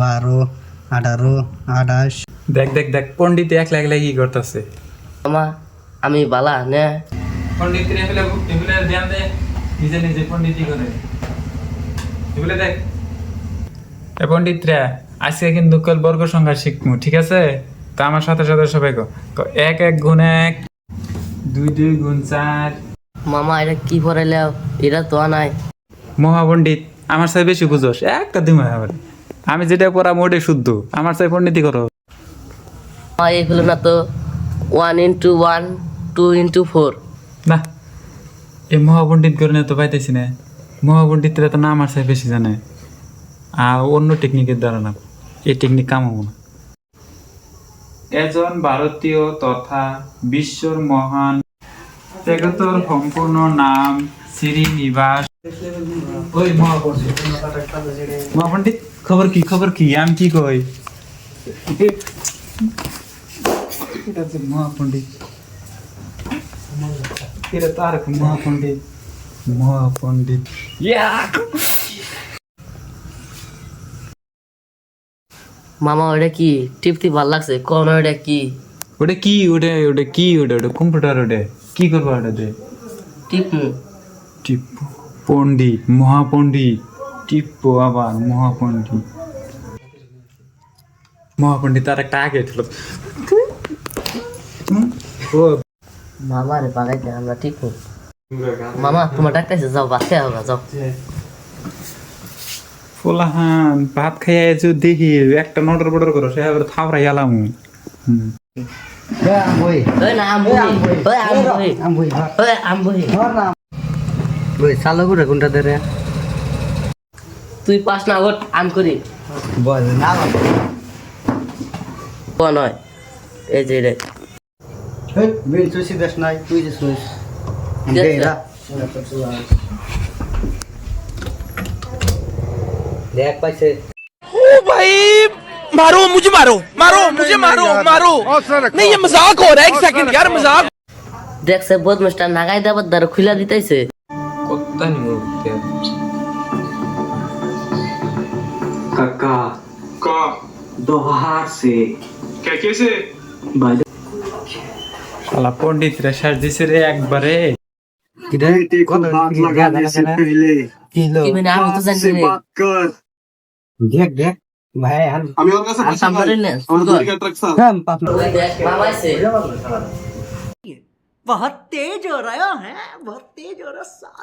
12, 18, 28। দেখ দেখ দেখ পণ্ডিত একলা একলা কি করতেছে। মামা আমি বালা নে পণ্ডিত এগুলো ধ্যান দে, নিজে নিজে পণ্ডিতই করে এগুলো দেখ। এ পণ্ডিত রে, আজকে কিন্তু কাল বর্গ সংখ্যা শিখমু, ঠিক আছে? তা আমার সাথে সাথে সবাই কো 1 1 গুণ 1, 2 2 গুণ 4। মামা এটা কি পড়াইলে এটা তো নাই মহাপণ্ডিত আমার সাথে বেশি বুঝোস, একটা দিমা আবার আমি যেটা পড়াম ওটাই শুদ্ধ, আমার সাথে পণ্ডিতই করো এই হলো না তো 1 into 1 2 into 4 না। এই মহাপণ্ডিত করে তো পাইতেছি না, মহাপণ্ডিতরা তো না আমার সাথে বেশি জানে, আর অন্য টেকনিকের দ্বারা না, এই টেকনিক কামাবো না। এজন ভারতীয় তথা বিশ্বর মহান জগতর সম্পূর্ণ নাম শ্রীনিবাস। ওই মহাপণ্ডিত, মহাপণ্ডিত খবর কি, খবর কি? আমি কি কই? এটা যে মহাপণ্ডিত, এটা তো আর মহাপণ্ডিত, মহাপণ্ডিত মামা ওটা কি টিপতি ভাল লাগছে কোন ওটা কি ওটা কি? ওটা ওটা কি? ওটা ওটা কম্পিউটার, ওটা কি করবো? ওটাতে টিপমু টিপ্পু, পণ্ডিত, মহাপণ্ডিত, টিপ্পু আবার মহাপণ্ডিত, মহাপণ্ডিত আর একটা আগে ছিল। ও মামা রে বাগাইতে আমরা টিপমু মামা তোমার ডাক্তারছে যাও ভাত খাই আমরা যাও ফোলাহান ভাত খাইয়া যদি দেখি একটা নটর বটর করো, সে আবার থাপড়াই গেলাম। Amboi. ওই না আমবই ওই আমবই Amboi. ওই আমবই Woi, salah gue kunta dere. তুই পাস না গট আম করি Bol, nala. কোন হয় এই যে রে Hei, bin susi das nai, tu je sus. Yes, Ambil sir. lah. Lihat paise. ओ भाई मारो मुझे, मारो मारो मुझे, मारो मारो नहीं, ये मजाक हो रहा है। एक सेकंड यार, मजाक। দেখছে বদমাসটা নাগাই দেবার দ্বারা খুলা দিতেছে কত্তা নিমু কাকা का দোহার সে क्या कैसे ভাই শালা পণ্ডিত রে শেষ দিছে রে একবারে। Kita को बात लगाने से पहले kilo. কি মানে আমি তো জানি से রে बात कर। Dek dek. Bahaya han. আমি ওর কাছে আর পয়সা সামনে নাই, নে আমার দুই টাকা ট্রাক স্যার। Kam pas. ওই দেখ মামা আছে बहुत तेज हो रहा है बहुत तेज हो रहा है साल